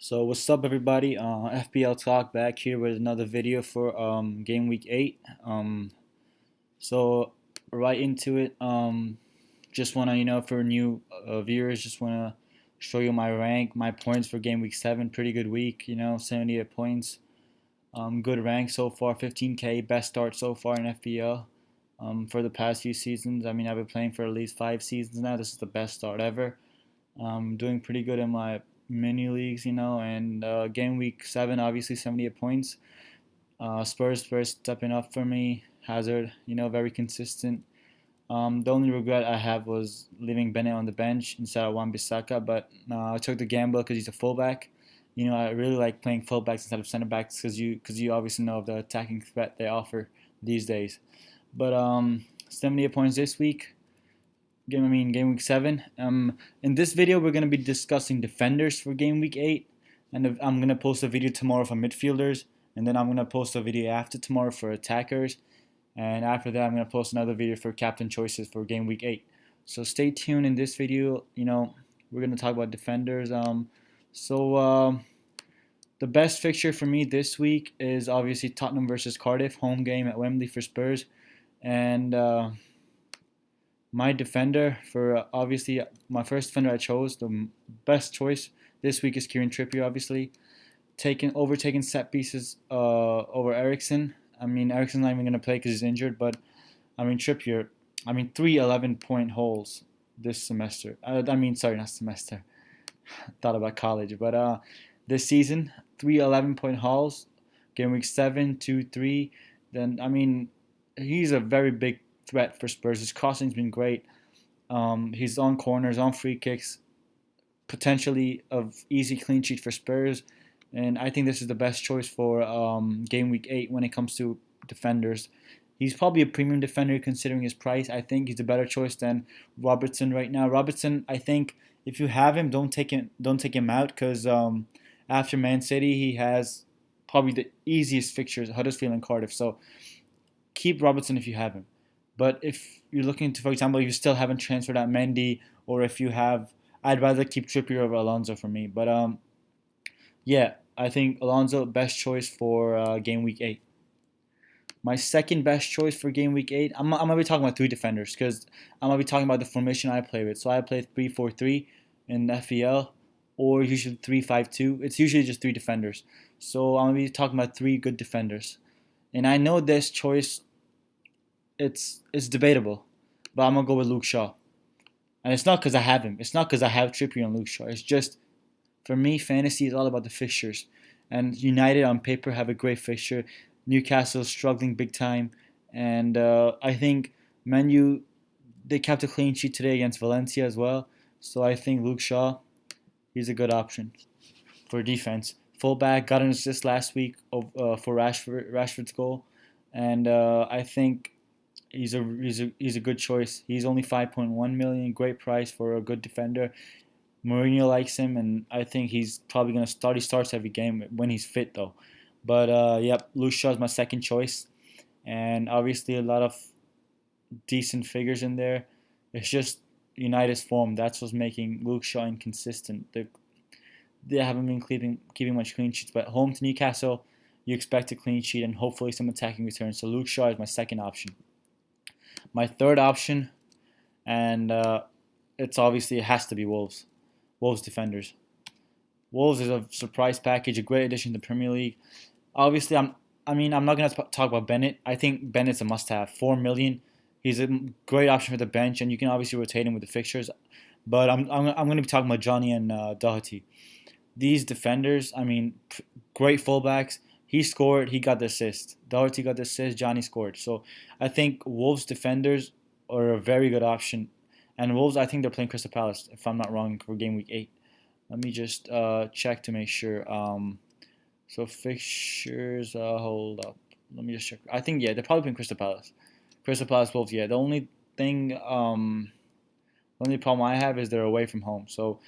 So what's up, everybody? FPL Talk back here with another video for Game Week 8. So right into it. Just wanna for new viewers, just wanna show you my rank, my points for Game Week 7. Pretty good week, 78 points. Good rank so far, 15K, best start so far in FPL. For the past few seasons, I've been playing for at least 5 seasons now. This is the best start ever. Doing pretty good in my mini leagues, and game week 7, obviously 78 points. Spurs stepping up for me. Hazard, very consistent. The only regret I have was leaving Bennett on the bench instead of Wan-Bissaka, but I took the gamble because he's a fullback. I really like playing fullbacks instead of center backs because you obviously know of the attacking threat they offer these days. But 78 points this week. Game week 7. In this video, we're gonna be discussing defenders for game week 8, and I'm gonna post a video tomorrow for midfielders, and then I'm gonna post a video after tomorrow for attackers, and after that, I'm gonna post another video for captain choices for game week 8. So stay tuned in this video. We're gonna talk about defenders. So the best fixture for me this week is obviously Tottenham versus Cardiff, home game at Wembley for Spurs, and my defender for obviously my first defender I chose, the best choice this week is Kieran Trippier, obviously. Overtaking set pieces over Ericsson. Ericsson's not even going to play because he's injured, but Trippier, three 11-point holes this semester. Sorry, not semester. Thought about college, but this season, three 11-point hauls. Game week 7, 2, 3. Then, he's a very big threat for Spurs. His crossing's been great. He's on corners, on free kicks, potentially of easy clean sheet for Spurs. And I think this is the best choice for game week 8 when it comes to defenders. He's probably a premium defender considering his price. I think he's a better choice than Robertson right now. Robertson, I think if you have him, don't take him out because after Man City, he has probably the easiest fixtures, Huddersfield and Cardiff. So keep Robertson if you have him. But if you're looking to, for example, you still haven't transferred out Mendy, or if you have, I'd rather keep Trippier over Alonso for me. But yeah, I think Alonso best choice for game week 8. My second best choice for game week 8, I'm gonna be talking about three defenders because I'm gonna be talking about the formation I play with. So I play 3-4-3 in FEL, or usually 3-5-2. It's usually just three defenders. So I'm gonna be talking about three good defenders, and I know this choice it's debatable, but I'm gonna go with Luke Shaw. And it's not because I have him. It's not because I have Trippier and Luke Shaw. It's just for me, fantasy is all about the fixtures. And United on paper have a great fixture. Newcastle is struggling big time, and I think Manu they kept a clean sheet today against Valencia as well. So I think Luke Shaw, he's a good option for defense. Fullback got an assist last week for Rashford's goal, and I think he's a good choice. He's only 5.1 million, great price for a good defender. Mourinho likes him, and I think he's probably gonna start. He starts every game when he's fit, though. But yep, Luke Shaw is my second choice, and obviously a lot of decent figures in there. It's just United's form that's what's making Luke Shaw inconsistent. They haven't been keeping much clean sheets, but home to Newcastle, you expect a clean sheet and hopefully some attacking returns. So Luke Shaw is my second option. My third option, and it has to be Wolves. Wolves defenders. Wolves is a surprise package, a great addition to the Premier League. Obviously, I'm not gonna talk about Bennett. I think Bennett's a must-have. 4 million. He's a great option for the bench, and you can obviously rotate him with the fixtures. But I'm gonna be talking about Johnny and Doherty. These defenders, great fullbacks. He scored, he got the assist. Doherty got the assist, Johnny scored. So I think Wolves defenders are a very good option. And Wolves, I think they're playing Crystal Palace, if I'm not wrong, for game week 8. Let me just check to make sure. So fixtures, hold up. Let me just check. I think, yeah, they're probably playing Crystal Palace. Crystal Palace Wolves, yeah. The only problem I have is they're away from home. So,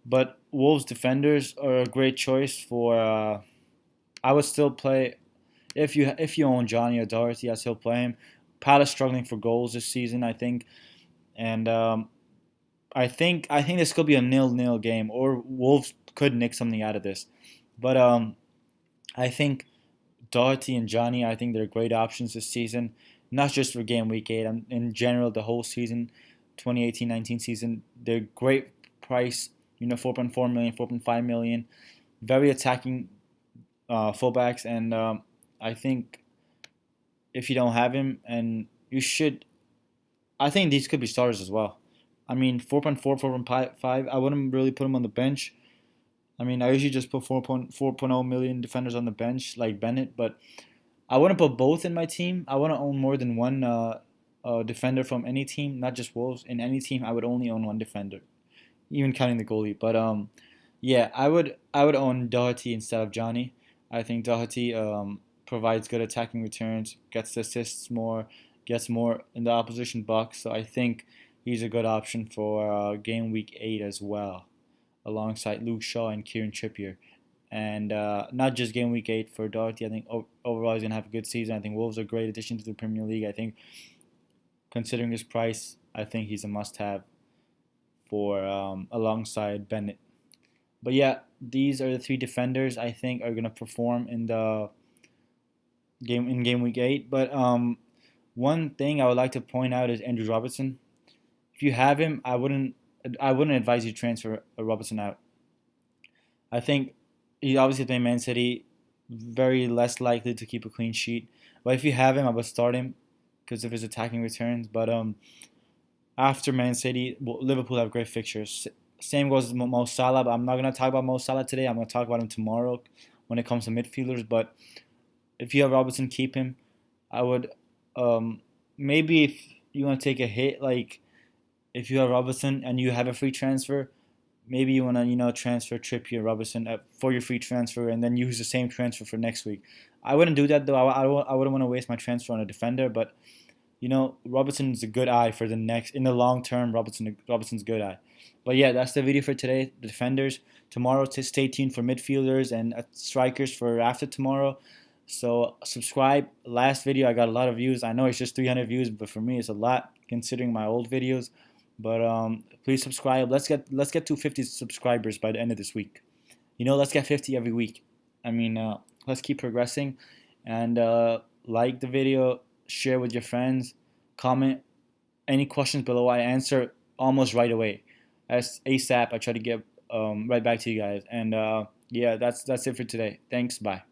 but Wolves defenders are a great choice for. I would still play if you own Johnny or Doherty. I still play him. Palace struggling for goals this season, I think, and I think this could be a 0-0 game, or Wolves could nick something out of this. But I think Doherty and Johnny, I think they're great options this season, not just for game week 8. In general, the whole season, 2018-19 season, they're great price. 4.4 million, 4.5 million, very attacking fullbacks, and I think if you don't have him, and you should, I think these could be starters as well. I mean, 4.4, 4.5, I wouldn't really put him on the bench. I mean, I usually just put 4.0 million defenders on the bench like Bennett, but I wouldn't put both in my team. I want to own more than one defender from any team, not just Wolves. In any team, I would only own one defender, even counting the goalie. But yeah, I would own Doherty instead of Johnny. I think Doherty provides good attacking returns, gets assists more, gets more in the opposition box. So I think he's a good option for game week 8 as well, alongside Luke Shaw and Kieran Trippier. And not just game week 8 for Doherty. I think overall he's going to have a good season. I think Wolves are a great addition to the Premier League. I think considering his price, I think he's a must-have for alongside Bennett. But yeah, these are the three defenders I think are going to perform in the game week 8. But one thing I would like to point out is Andrew Robertson. If you have him, I wouldn't advise you to transfer Robertson out. I think he obviously playing Man City, very less likely to keep a clean sheet. But if you have him, I would start him because of his attacking returns. But after Man City, Liverpool have great fixtures. Same goes with Mo Salah, but I'm not going to talk about Mo Salah today. I'm going to talk about him tomorrow when it comes to midfielders. But if you have Robertson, keep him. I would maybe if you want to take a hit, like if you have Robertson and you have a free transfer, maybe you want to transfer Trippier Robertson for your free transfer and then use the same transfer for next week. I wouldn't do that though. I wouldn't want to waste my transfer on a defender, but Robertson's a good eye for the next in the long term. Robertson's good eye. But yeah, that's the video for today. The defenders tomorrow. To stay tuned for midfielders and strikers for after tomorrow. So subscribe. Last video I got a lot of views. I know it's just 300 views, but for me it's a lot considering my old videos. But please subscribe. Let's get to 50 subscribers by the end of this week. Let's get 50 every week. I mean, let's keep progressing, and like the video, share with your friends, comment any questions below. I answer almost right away, as ASAP. I try to get right back to you guys. And yeah, that's it for today. Thanks. Bye.